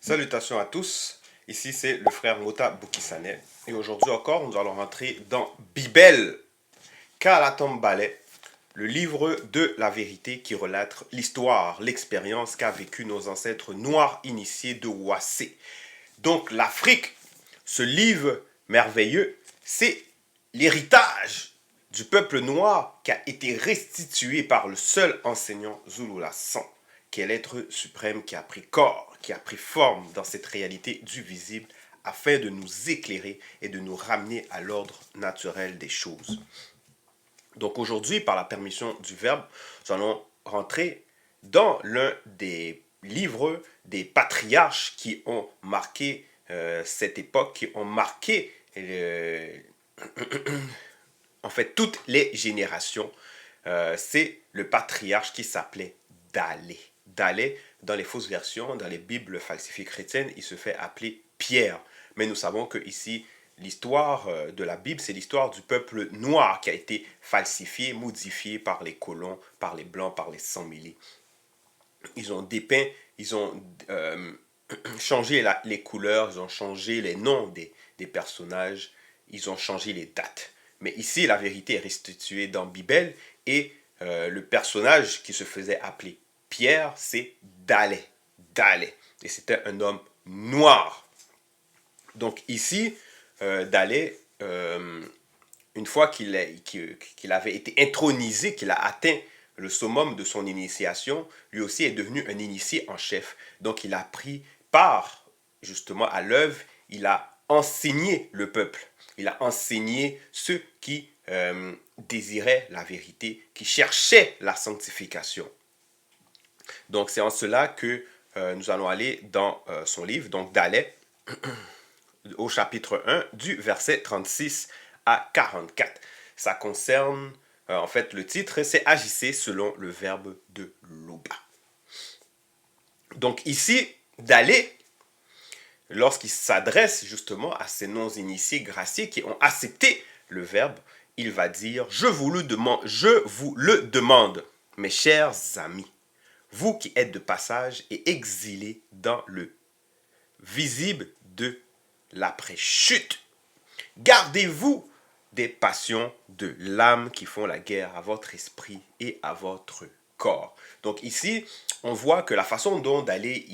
Salutations à tous, ici c'est le frère Mota Boukisane et aujourd'hui encore nous allons rentrer dans Bible, Kalatom Ballet, le livre de la vérité qui relate l'histoire, l'expérience qu'a vécu nos ancêtres noirs initiés de Wassé. Donc l'Afrique, ce livre merveilleux, c'est l'héritage du peuple noir qui a été restitué par le seul enseignant Zulu Lassan, qui est l'être suprême qui a pris corps, qui a pris forme dans cette réalité du visible afin de nous éclairer et de nous ramener à l'ordre naturel des choses. Donc aujourd'hui, par la permission du Verbe, nous allons rentrer dans l'un des livres des patriarches qui ont marqué cette époque, qui ont marqué en fait toutes les générations. C'est le patriarche qui s'appelait Dalé. Dalé, dans les fausses versions, dans les Bibles falsifiées chrétiennes, il se fait appeler Pierre. Mais nous savons que ici, l'histoire de la Bible, c'est l'histoire du peuple noir qui a été falsifié, modifié par les colons, par les blancs, par les sans-mêlés. Ils ont dépeint, ils ont changé les couleurs, ils ont changé les noms des personnages, ils ont changé les dates. Mais ici, la vérité est restituée dans Bible et le personnage qui se faisait appeler Pierre, c'est Dalé. Dalé. Et c'était un homme noir. Donc ici, Dalé, une fois qu'il avait été intronisé, qu'il a atteint le summum de son initiation, lui aussi est devenu un initié en chef. Donc il a pris part justement à l'œuvre, il a enseigné le peuple, il a enseigné ceux qui désiraient la vérité, qui cherchaient la sanctification. Donc c'est en cela que nous allons aller dans son livre, donc Dalé, au chapitre 1, du verset 36 à 44. Ça concerne, en fait, le titre, c'est Agissez selon le verbe de Loba. Donc ici, Dalé, lorsqu'il s'adresse justement à ces non-initiés graciés qui ont accepté le verbe, il va dire, je vous le demande, mes chers amis, vous qui êtes de passage et exilés dans le visible de l'après-chute. Gardez-vous des passions de l'âme qui font la guerre à votre esprit et à votre corps. Donc ici, on voit que la façon dont Dalé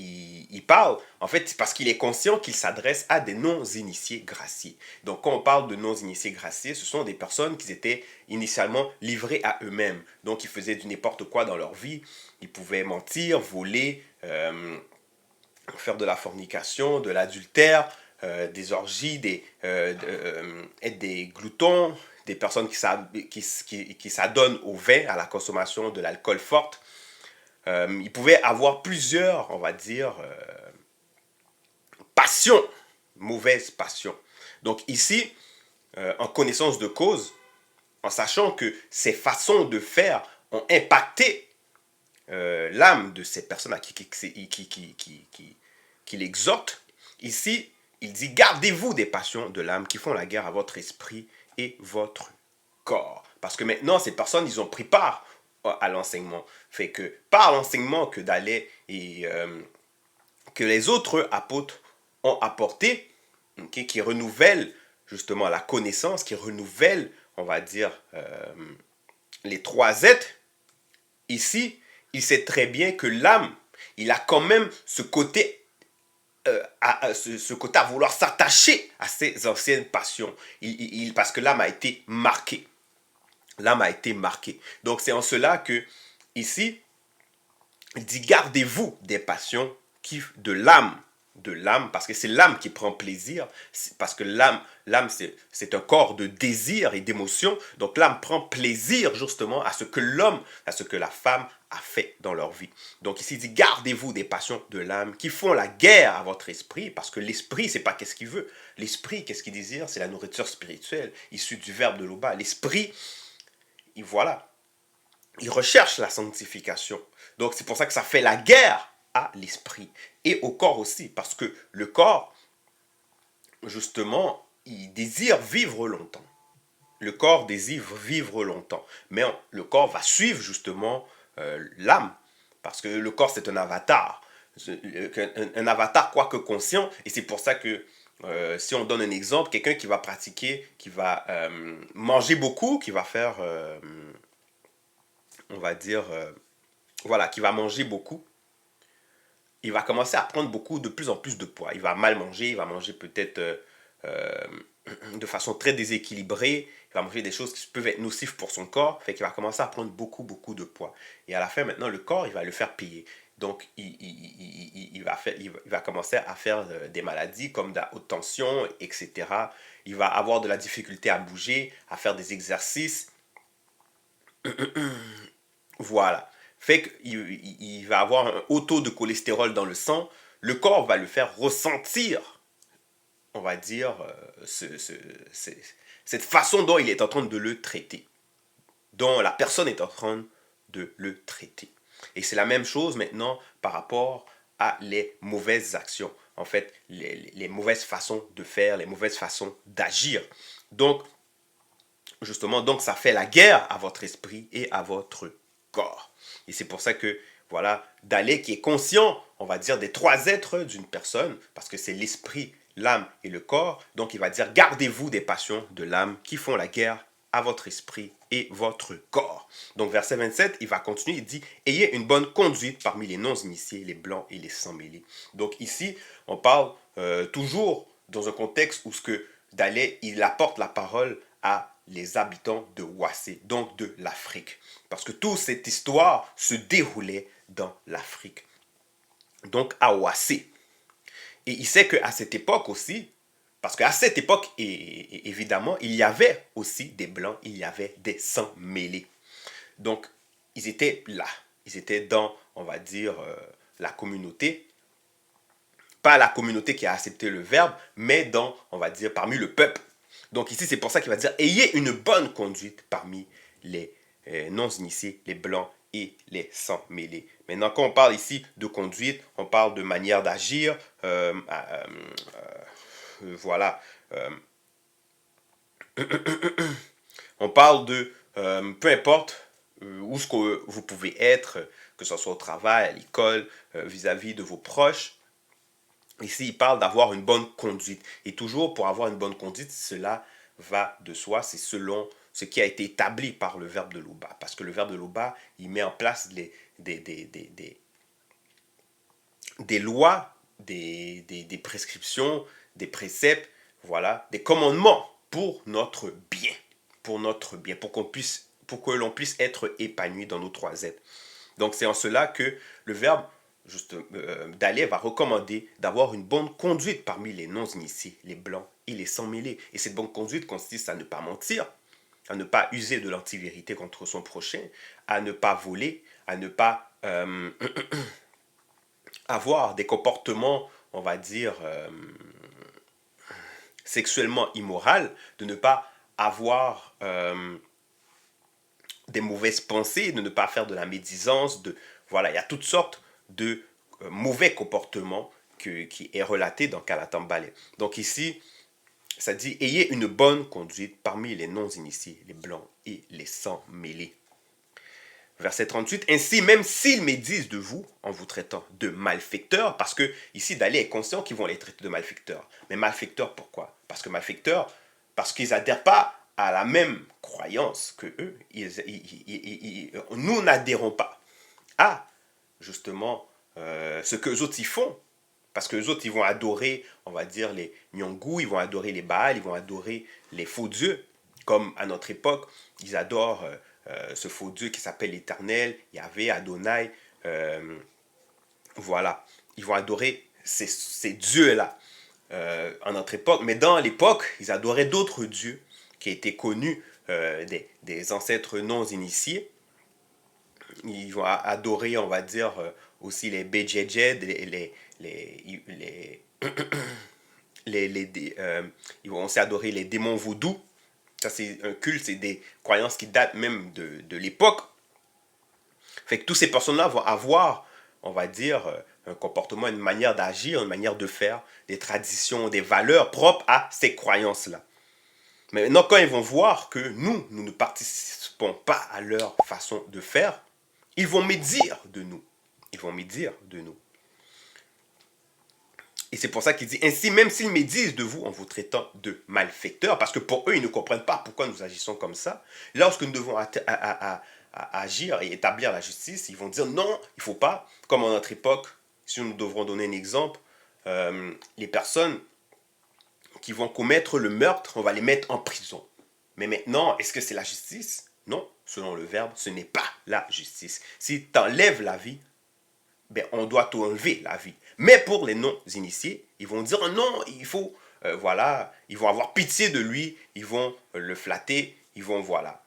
il parle, en fait, c'est parce qu'il est conscient qu'il s'adresse à des non-initiés graciés. Donc quand on parle de non-initiés graciés, ce sont des personnes qui étaient initialement livrées à eux-mêmes. Donc ils faisaient du n'importe quoi dans leur vie. Ils pouvaient mentir, voler, faire de la fornication, de l'adultère, des orgies, être des gloutons, des personnes qui s'adonnent au vin, à la consommation de l'alcool forte. Ils pouvaient avoir plusieurs, on va dire, passions, mauvaises passions. Donc ici, en connaissance de cause, en sachant que ces façons de faire ont impacté l'âme de ces personnes qui l'exhortent, ici, il dit, gardez-vous des passions de l'âme qui font la guerre à votre esprit et votre corps. Parce que maintenant, ces personnes, ils ont pris part à l'enseignement. Fait que par l'enseignement que Dalé et que les autres apôtres ont apporté, okay, qui renouvelle justement la connaissance, qui renouvelle, on va dire, les trois êtres, ici, il sait très bien que l'âme, il a quand même ce côté à vouloir s'attacher à ses anciennes passions. Parce que l'âme a été marquée. L'âme a été marquée. Donc c'est en cela que, ici, il dit gardez-vous des passions de l'âme. De l'âme, parce que c'est l'âme qui prend plaisir, parce que l'âme c'est un corps de désir et d'émotion, donc l'âme prend plaisir justement à ce que l'homme, à ce que la femme a fait dans leur vie. Donc ici il dit gardez-vous des passions de l'âme qui font la guerre à votre esprit, parce que l'esprit c'est pas qu'est-ce qu'il veut, l'esprit qu'est-ce qu'il désire, c'est la nourriture spirituelle issue du verbe de Loba. L'esprit, voilà, il recherche la sanctification, donc c'est pour ça que ça fait la guerre à l'esprit et au corps aussi, parce que le corps, justement, il désire vivre longtemps. Le corps désire vivre longtemps, mais le corps va suivre justement l'âme, parce que le corps c'est un avatar. un avatar quoique conscient. Et c'est pour ça que si on donne un exemple, quelqu'un qui va pratiquer, qui va manger beaucoup, qui va faire, on va dire, voilà, qui va manger beaucoup, il va commencer à prendre de plus en plus de poids. Il va mal manger, il va manger peut-être euh, de façon très déséquilibrée, il va manger des choses qui peuvent être nocives pour son corps, fait qu'il va commencer à prendre beaucoup de poids. Et à la fin, maintenant, le corps, il va le faire payer. Donc, il va commencer à faire des maladies comme de la haute tension, etc. Il va avoir de la difficulté à bouger, à faire des exercices. Voilà. Fait qu'il va avoir un haut taux de cholestérol dans le sang. Le corps va le faire ressentir, on va dire, cette façon dont il est en train de le traiter, dont la personne est en train de le traiter. Et c'est la même chose maintenant par rapport à les mauvaises actions. En fait, les mauvaises façons de faire, les mauvaises façons d'agir. Donc, justement, donc ça fait la guerre à votre esprit et à votre corps. Et c'est pour ça que, voilà, Dalé qui est conscient, on va dire, des trois êtres d'une personne, parce que c'est l'esprit, l'âme et le corps. Donc il va dire, gardez-vous des passions de l'âme qui font la guerre à votre esprit et votre corps. Donc verset 27, il va continuer, il dit, ayez une bonne conduite parmi les non-initiés, les blancs et les sans-mêlés. Donc ici, on parle toujours dans un contexte où ce que Dalé, il apporte la parole à les habitants de Ouassé, donc de l'Afrique. Parce que toute cette histoire se déroulait dans l'Afrique. Donc à Ouassé. Et il sait qu'à cette époque aussi, parce qu'à cette époque, évidemment, il y avait aussi des blancs, il y avait des sans-mêlés. Donc, ils étaient là. Ils étaient dans, on va dire, la communauté. Pas la communauté qui a accepté le verbe, mais dans, on va dire, parmi le peuple. Donc ici, c'est pour ça qu'il va dire, ayez une bonne conduite parmi les non-initiés, les blancs et les sans-mêlés. Maintenant, quand on parle ici de conduite, on parle de manière d'agir, voilà. On parle de, peu importe où ce que vous pouvez être, que ce soit au travail, à l'école, vis-à-vis de vos proches. Ici, il parle d'avoir une bonne conduite. Et toujours, pour avoir une bonne conduite, cela va de soi. C'est selon ce qui a été établi par le verbe de Loba. Parce que le verbe de Loba, il met en place des lois, des prescriptions, des préceptes, voilà, des commandements pour notre bien. Pour notre bien, pour que l'on puisse être épanoui dans nos trois êtres. Donc c'est en cela que le verbe Dalé va recommander d'avoir une bonne conduite parmi les non-initiés, les blancs et les sans-mêlés. Et cette bonne conduite consiste à ne pas mentir, à ne pas user de l'antivérité contre son prochain, à ne pas voler, à ne pas avoir des comportements, on va dire, sexuellement immoraux, de ne pas avoir des mauvaises pensées, de ne pas faire de la médisance, voilà, il y a toutes sortes de mauvais comportements qui est relaté dans Kalatan Balé. Donc ici, ça dit, ayez une bonne conduite parmi les non-initiés, les blancs et les sans-mêlés. Verset 38, ainsi même s'ils médisent de vous en vous traitant de malfecteurs, parce que ici Dalé est conscient qu'ils vont les traiter de malfecteurs. Mais malfecteurs pourquoi? Parce qu'ils n'adhèrent pas à la même croyance que eux. Nous n'adhérons pas à justement ce que les autres y font. Parce que les autres, ils vont adorer, on va dire, les Nyong'u, ils vont adorer les Baals, ils vont adorer les faux dieux. Comme à notre époque, ils adorent ce faux dieu qui s'appelle l'Éternel, Yahvé, Adonai. Voilà. Ils vont adorer ces dieux-là en notre époque. Mais dans l'époque, ils adoraient d'autres dieux qui étaient connus des ancêtres non initiés. Ils vont adorer, on va dire, aussi les Bejejed, ils vont aussi adorer les démons vaudous. Ça, c'est un culte, c'est des croyances qui datent même de l'époque. Fait que toutes ces personnes-là vont avoir, on va dire, un comportement, une manière d'agir, une manière de faire, des traditions, des valeurs propres à ces croyances-là. Mais maintenant, quand ils vont voir que nous ne participons pas à leur façon de faire, ils vont médire de nous. Ils vont médire de nous. Et c'est pour ça qu'il dit, ainsi même s'ils médisent de vous en vous traitant de malfaiteurs, parce que pour eux, ils ne comprennent pas pourquoi nous agissons comme ça, lorsque nous devons agir et établir la justice, ils vont dire non, il ne faut pas, comme en notre époque, si nous devrons donner un exemple, les personnes qui vont commettre le meurtre, on va les mettre en prison. Mais maintenant, est-ce que c'est la justice? Non, selon le verbe, ce n'est pas la justice. Si tu enlèves la vie, ben, on doit t'enlever la vie. Mais pour les non-initiés, ils vont dire non, il faut, voilà, ils vont avoir pitié de lui, ils vont le flatter, ils vont, voilà,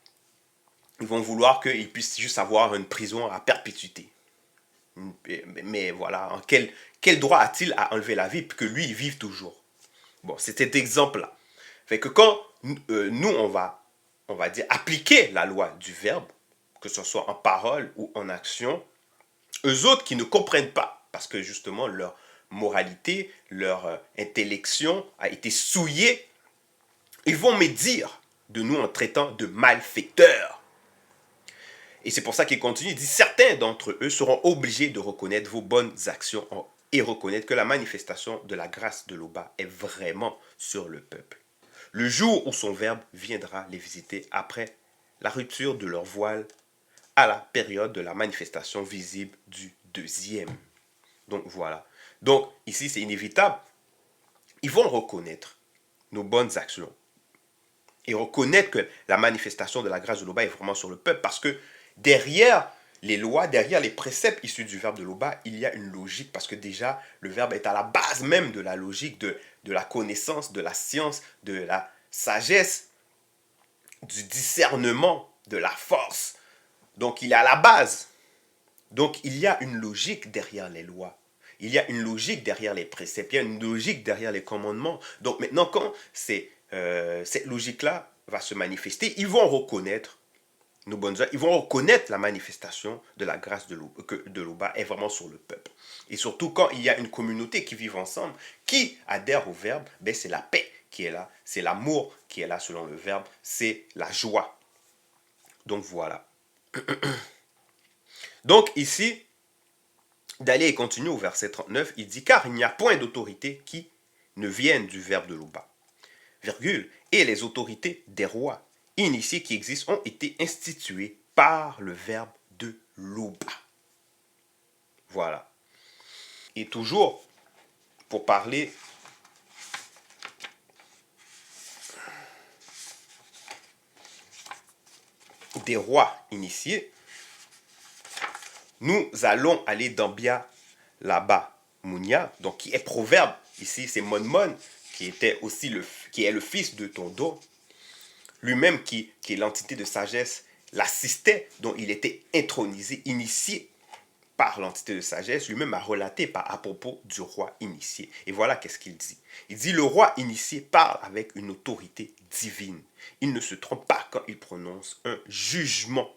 ils vont vouloir qu'il puisse juste avoir une prison à perpétuité. Mais voilà, quel droit a-t-il à enlever la vie pour que lui, il vive toujours? Bon, c'est cet exemple-là. Fait que quand nous, on va dire, appliquer la loi du verbe, que ce soit en parole ou en action, eux autres qui ne comprennent pas, parce que justement leur moralité, leur intellection a été souillée, ils vont médire de nous en traitant de malfaiteurs. Et c'est pour ça qu'il continue, il dit, certains d'entre eux seront obligés de reconnaître vos bonnes actions et reconnaître que la manifestation de la grâce de l'Oba est vraiment sur le peuple. Le jour où son verbe viendra les visiter après la rupture de leur voile à la période de la manifestation visible du deuxième. Donc voilà. Donc ici c'est inévitable. Ils vont reconnaître nos bonnes actions et reconnaître que la manifestation de la grâce de l'Oba est vraiment sur le peuple parce que derrière les lois, derrière les préceptes issus du verbe de l'Oba, il y a une logique parce que déjà le verbe est à la base même de la logique, de la connaissance, de la science, de la sagesse, du discernement, de la force. Donc il est à la base. Donc il y a une logique derrière les lois. Il y a une logique derrière les préceptes. Il y a une logique derrière les commandements. Donc maintenant, quand cette logique-là va se manifester, ils vont reconnaître nos bonnes œuvres. Ils vont reconnaître la manifestation de la grâce de l'Oba est vraiment sur le peuple. Et surtout quand il y a une communauté qui vit ensemble, qui adhère au verbe, ben c'est la paix qui est là. C'est l'amour qui est là selon le verbe. C'est la joie. Donc voilà. Donc ici, d'aller et continuer au verset 39, il dit, car il n'y a point d'autorité qui ne vienne du verbe de l'Oba. Virgule, et les autorités des rois initiés qui existent ont été instituées par le verbe de l'Oba. Voilà. Et toujours, pour parler des rois initiés, nous allons aller dans Bia là-bas, Mounia, donc qui est proverbe. Ici, c'est Monmon, qui est le fils de Tondo, lui-même qui est l'entité de sagesse, l'assistait, dont il était intronisé, initié par l'entité de sagesse, lui-même a relaté à propos du roi initié. Et voilà qu'est-ce qu'il dit. Il dit, le roi initié parle avec une autorité divine. Il ne se trompe pas quand il prononce un jugement.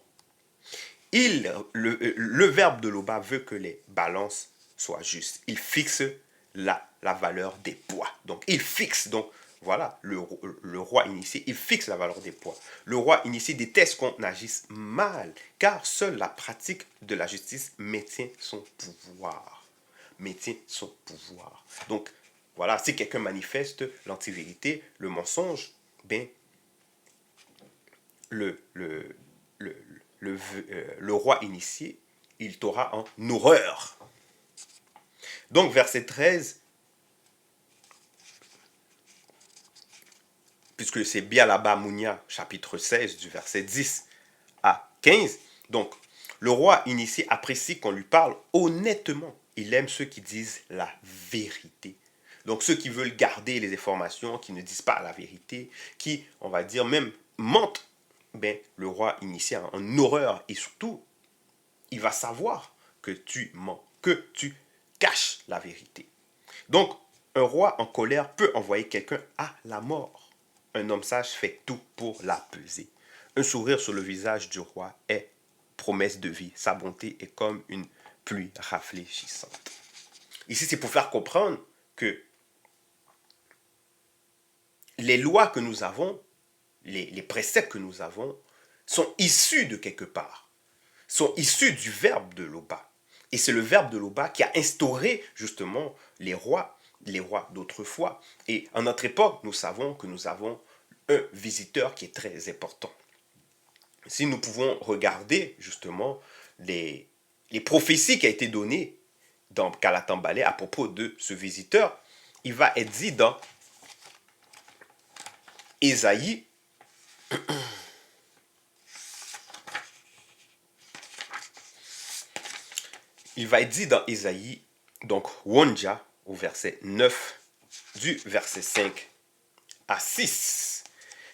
Le verbe de l'Oba veut que les balances soient justes. Il fixe la valeur des poids. Donc, il fixe, donc, voilà, le roi initié, il fixe la valeur des poids. Le roi initié déteste qu'on agisse mal, car seule la pratique de la justice maintient son pouvoir. Maintient son pouvoir. Donc, voilà, si quelqu'un manifeste l'antivérité, le mensonge, ben, le roi initié, il t'aura en horreur. Donc, verset 13, puisque c'est Bialaba Mounia, chapitre 16, du verset 10 à 15. Donc, le roi initié apprécie qu'on lui parle honnêtement. Il aime ceux qui disent la vérité. Donc, ceux qui veulent garder les informations, qui ne disent pas la vérité, qui, on va dire, même mentent, ben, le roi initié a en horreur. Et surtout, il va savoir que tu mens, que tu caches la vérité. Donc, un roi en colère peut envoyer quelqu'un à la mort. Un homme sage fait tout pour l'apaiser. Un sourire sur le visage du roi est promesse de vie. Sa bonté est comme une pluie rafraîchissante. Ici, c'est pour faire comprendre que les lois que nous avons, les préceptes que nous avons, sont issus de quelque part, sont issus du verbe de l'Oba. Et c'est le verbe de l'Oba qui a instauré justement les rois les rois d'autrefois. Et en notre époque, nous savons que nous avons un visiteur qui est très important. Si nous pouvons regarder justement les prophéties qui ont été données dans Kalatambalé à propos de ce visiteur, il va être dit dans Ésaïe, il va être dit dans Ésaïe, donc Wonja, au verset 9, du verset 5 à 6.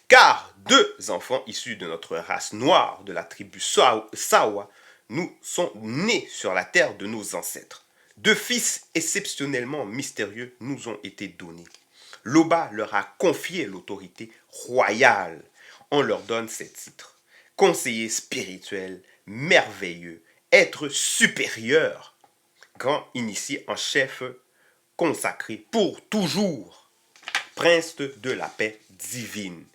Car deux enfants issus de notre race noire, de la tribu Sawa, nous sont nés sur la terre de nos ancêtres. Deux fils exceptionnellement mystérieux nous ont été donnés. Loba leur a confié l'autorité royale. On leur donne ces titres. Conseiller spirituel, merveilleux, être supérieur, grand initié en chef, consacré pour toujours, prince de la paix divine.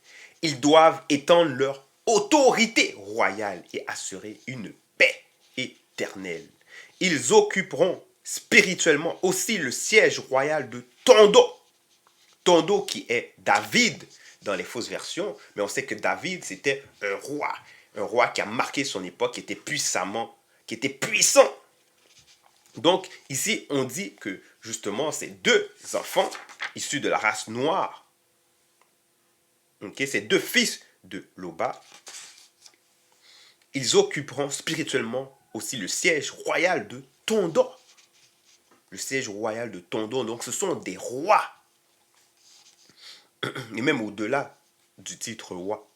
Ils doivent étendre leur autorité royale et assurer une paix éternelle. Ils occuperont spirituellement aussi le siège royal de Tondo. Tondo qui est David dans les fausses versions, mais on sait que David c'était un roi qui a marqué son époque, qui était puissant. Donc ici on dit que justement ces deux enfants issus de la race noire, ces deux fils de Loba, ils occuperont spirituellement aussi le siège royal de Tondo. Le siège royal de Tondo, donc ce sont des rois. Et même au-delà du titre roi.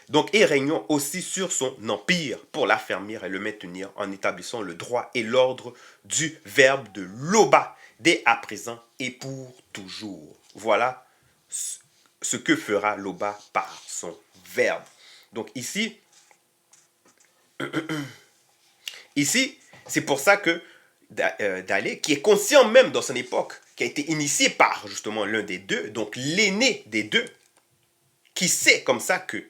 Donc, et régnant aussi sur son empire pour l'affermir et le maintenir en établissant le droit et l'ordre du verbe de Loba, dès à présent et pour toujours. Voilà ce que fera Loba par son verbe. Donc ici, c'est pour ça que Dalé, qui est conscient même dans son époque, qui a été initié par justement l'un des deux, donc l'aîné des deux, qui sait comme ça que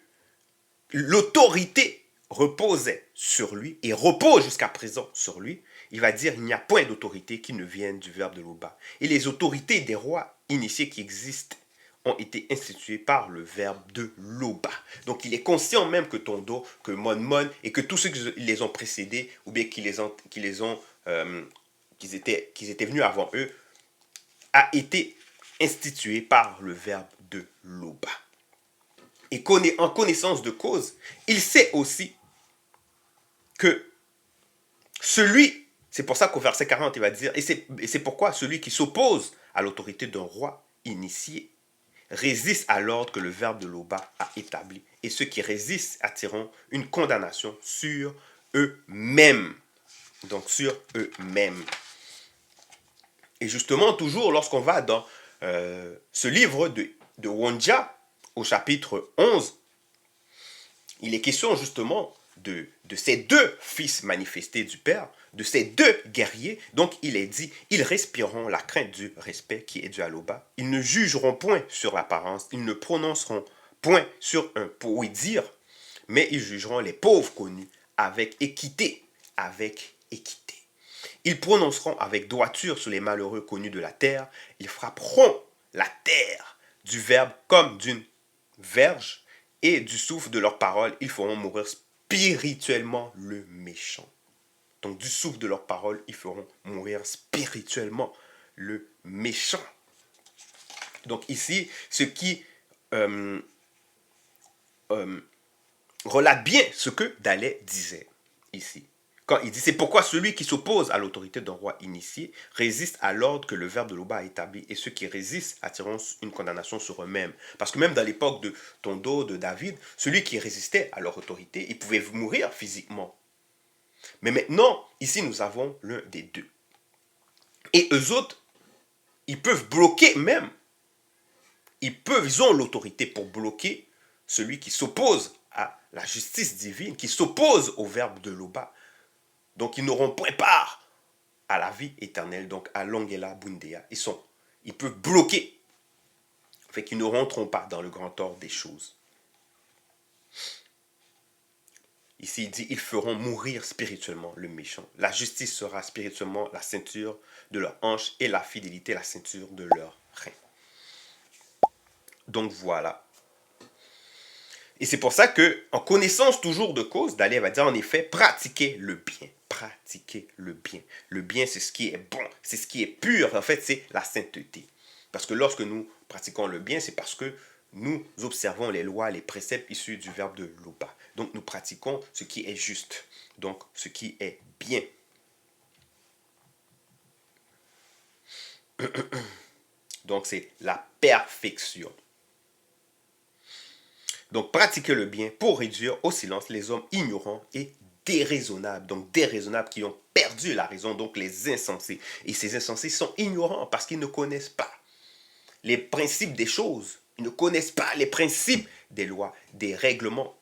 l'autorité reposait sur lui et repose jusqu'à présent sur lui, il va dire il n'y a point d'autorité qui ne vienne du verbe de Loba. Et les autorités des rois initiés qui existent ont été instituées par le verbe de Loba. Donc il est conscient même que Tondo, que Mon et que tous ceux qui les ont précédés ou bien qu'ils étaient venus avant eux, a été institué par le verbe de Loba. Et en connaissance de cause, il sait aussi que c'est pour ça qu'au verset 40, il va dire, et c'est pourquoi celui qui s'oppose à l'autorité d'un roi initié résiste à l'ordre que le verbe de Loba a établi. Et ceux qui résistent attireront une condamnation sur eux-mêmes. Donc sur eux-mêmes. Et justement, toujours lorsqu'on va dans ce livre de Wonja, au chapitre 11, il est question justement de ces deux fils manifestés du Père, de ces deux guerriers. Donc il est dit, ils respireront la crainte du respect qui est dû à Loba. Ils ne jugeront point sur l'apparence, ils ne prononceront point sur un oui-dire, mais ils jugeront les pauvres connus avec équité, Ils prononceront avec droiture sur les malheureux connus de la terre. Ils frapperont la terre du verbe comme d'une verge, et du souffle de leurs paroles, ils feront mourir spirituellement le méchant. Donc du souffle de leurs paroles, ils feront mourir spirituellement le méchant. Donc ici, ce qui relate bien ce que Dalai disait ici. Quand il dit, c'est pourquoi celui qui s'oppose à l'autorité d'un roi initié résiste à l'ordre que le verbe de Loba a établi, et ceux qui résistent attireront une condamnation sur eux-mêmes. Parce que même dans l'époque de Tondo, de David, celui qui résistait à leur autorité, il pouvait mourir physiquement. Mais maintenant, ici, nous avons l'un des deux. Et eux autres, ils peuvent bloquer même. Ils ont l'autorité pour bloquer celui qui s'oppose à la justice divine, qui s'oppose au verbe de Loba. Donc, ils n'auront point part à la vie éternelle, donc à Longela Bundea. Ils peuvent bloquer. Fait qu'ils ne rentreront pas dans le grand ordre des choses. Ici, il dit, ils feront mourir spirituellement le méchant. La justice sera spirituellement la ceinture de leur hanche et la fidélité la ceinture de leur rein. Donc voilà. Et c'est pour ça que, en connaissance toujours de cause, Dalai va dire en effet, pratiquez le bien. Pratiquez le bien. Le bien, c'est ce qui est bon, c'est ce qui est pur. En fait, c'est la sainteté. Parce que lorsque nous pratiquons le bien, c'est parce que nous observons les lois, les préceptes issus du verbe de Lupa. Donc nous pratiquons ce qui est juste. Donc ce qui est bien. Donc c'est la perfection. Donc pratiquer le bien pour réduire au silence les hommes ignorants et déraisonnables. Donc déraisonnables qui ont perdu la raison, donc les insensés. Et ces insensés sont ignorants parce qu'ils ne connaissent pas les principes des choses. Ils ne connaissent pas les principes des lois, des règlements.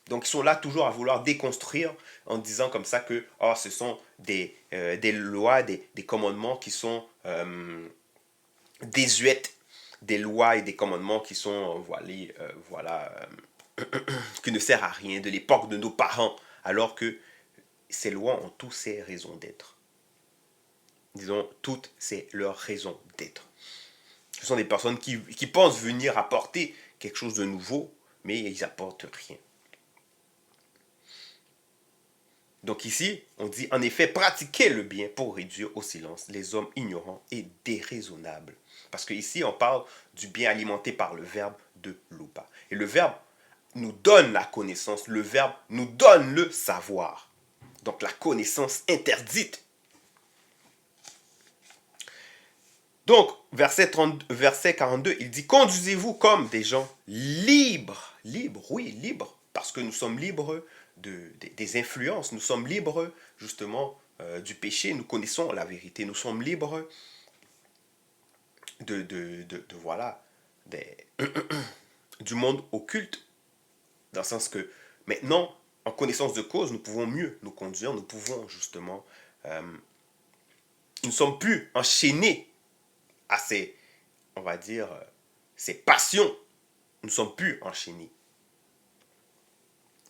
Donc ils sont là toujours à vouloir déconstruire en disant comme ça que oh, ce sont des lois, des commandements qui sont désuètes, des lois et des commandements qui sont qui ne servent à rien de l'époque de nos parents, alors que ces lois ont toutes ces raisons d'être. Disons, toutes c'est leur raison d'être. Ce sont des personnes qui pensent venir apporter quelque chose de nouveau, mais ils n'apportent rien. Donc ici, on dit en effet, pratiquez le bien pour réduire au silence les hommes ignorants et déraisonnables. Parce qu'ici, on parle du bien alimenté par le verbe de Lupa. Et le verbe nous donne la connaissance, le verbe nous donne le savoir. Donc la connaissance interdite. Donc, verset 42, il dit, conduisez-vous comme des gens libres. Libres, oui, libres. Parce que nous sommes libres des influences. Nous sommes libres, justement, du péché. Nous connaissons la vérité. Nous sommes libres voilà, du monde occulte. Dans le sens que, maintenant, en connaissance de cause, nous pouvons mieux nous conduire. Nous pouvons, justement, nous ne sommes plus enchaînés à ces, on va dire, ces passions. Nous ne sommes plus enchaînés.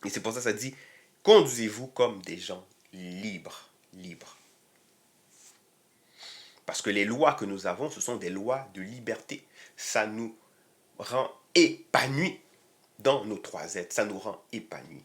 Et c'est pour ça que ça dit, conduisez-vous comme des gens libres. Libres. Parce que les lois que nous avons, ce sont des lois de liberté. Ça nous rend épanouis dans nos trois êtres. Ça nous rend épanouis.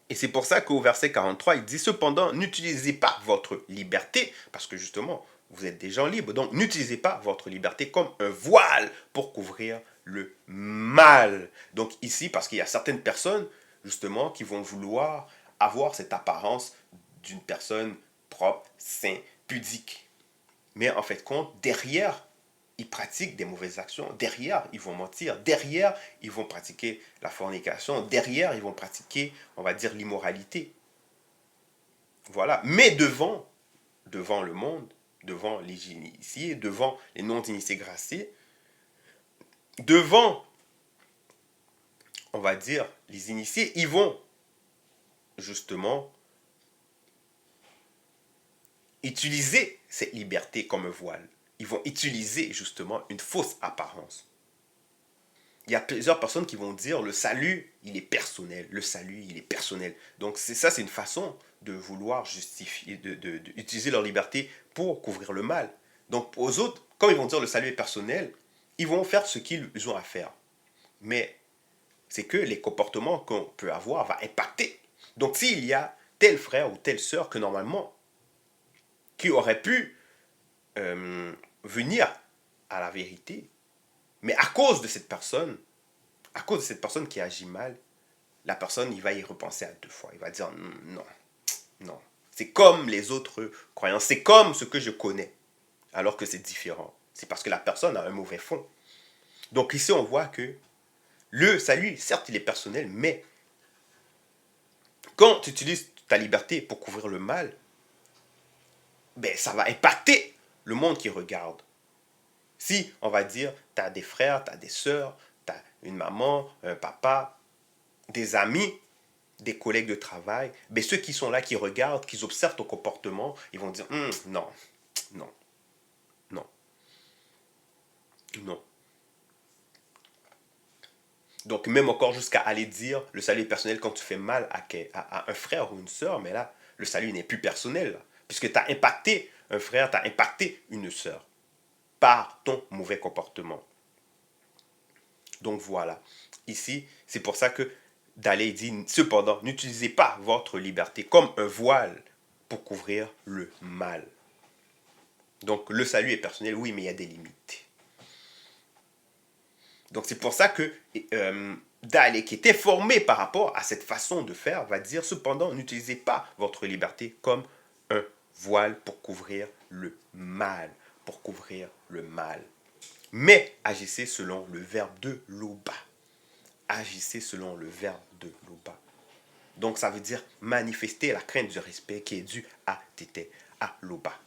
Et c'est pour ça qu'au verset 43, il dit, cependant, n'utilisez pas votre liberté, parce que justement, vous êtes des gens libres, donc n'utilisez pas votre liberté comme un voile pour couvrir le mal. Donc ici, parce qu'il y a certaines personnes, justement, qui vont vouloir avoir cette apparence d'une personne propre, sainte, pudique. Mais en fait, compte, derrière, ils pratiquent des mauvaises actions. Derrière, ils vont mentir. Derrière, ils vont pratiquer la fornication. Derrière, ils vont pratiquer, on va dire, l'immoralité. Voilà. Mais devant le monde, devant les initiés, devant les non-initiés graciés, devant, on va dire, les initiés, ils vont justement utiliser cette liberté comme un voile. Ils vont utiliser justement une fausse apparence. Il y a plusieurs personnes qui vont dire le salut, il est personnel. Le salut, il est personnel. Donc c'est une façon de vouloir justifier, d'utiliser leur liberté pour couvrir le mal. Donc aux autres, comme ils vont dire le salut est personnel, ils vont faire ce qu'ils ont à faire. Mais c'est que les comportements qu'on peut avoir vont impacter. Donc s'il y a tel frère ou telle sœur que normalement, qui aurait pu venir à la vérité, mais à cause de cette personne qui agit mal, la personne, il va y repenser à deux fois. Il va dire non, non. C'est comme les autres croyances. C'est comme ce que je connais. Alors que c'est différent. C'est parce que la personne a un mauvais fond. Donc ici, on voit que le salut, certes, il est personnel, mais quand tu utilises ta liberté pour couvrir le mal, ben, ça va impacter le monde qui regarde. Si, on va dire, tu as des frères, tu as des sœurs, tu as une maman, un papa, des amis, des collègues de travail, ben ceux qui sont là, qui regardent, qui observent ton comportement, ils vont dire non, non, non, non. Donc, même encore jusqu'à aller dire le salut est personnel quand tu fais mal à un frère ou une sœur, mais là, le salut n'est plus personnel, là, puisque tu as impacté un frère, tu as impacté une sœur par ton mauvais comportement. Donc voilà, ici, c'est pour ça que Daley dit, cependant, n'utilisez pas votre liberté comme un voile pour couvrir le mal. Donc le salut est personnel, oui, mais il y a des limites. Donc c'est pour ça que Daley, qui est informé par rapport à cette façon de faire, va dire, cependant, n'utilisez pas votre liberté comme un voile pour couvrir le mal. Pour couvrir le mal. Mais agissez selon le verbe de Loba. Agissez selon le verbe de Loba. Donc ça veut dire manifester la crainte du respect qui est due à Tété, à Loba.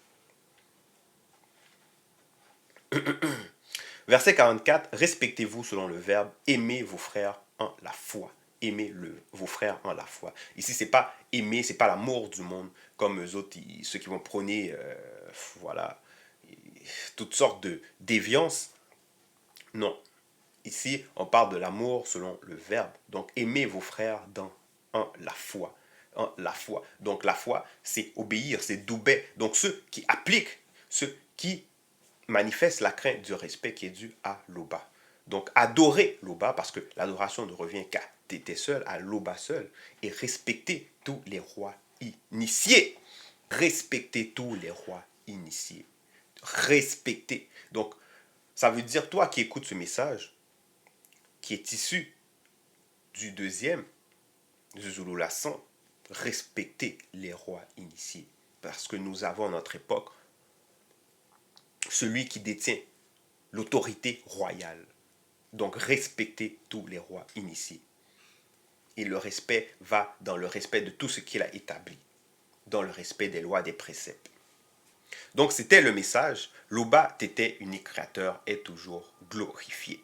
Verset 44, respectez-vous selon le verbe, aimez vos frères en la foi. Aimez vos frères en la foi. Ici, c'est pas aimer, c'est pas l'amour du monde, comme eux autres, ceux qui vont prôner, voilà, toutes sortes de déviances. Non. Ici, on parle de l'amour selon le verbe. Donc, aimez vos frères en la foi. En la foi. Donc, la foi, c'est obéir, c'est doubet. Donc, ceux qui appliquent, ceux qui manifestent la crainte du respect qui est dû à Loba. Donc, adorer Loba, parce que l'adoration ne revient qu'à Tété seul, à Loba seul, et respecter tous les rois initiés. Respecter tous les rois initiés. Respecter. Donc, ça veut dire, toi qui écoutes ce message, qui est issu du deuxième, du Zulu Lassan, respecter les rois initiés. Parce que nous avons à notre époque celui qui détient l'autorité royale. Donc respecter tous les rois initiés. Et le respect va dans le respect de tout ce qu'il a établi, dans le respect des lois, des préceptes. Donc c'était le message. Loba Tété, unique créateur, est toujours glorifié.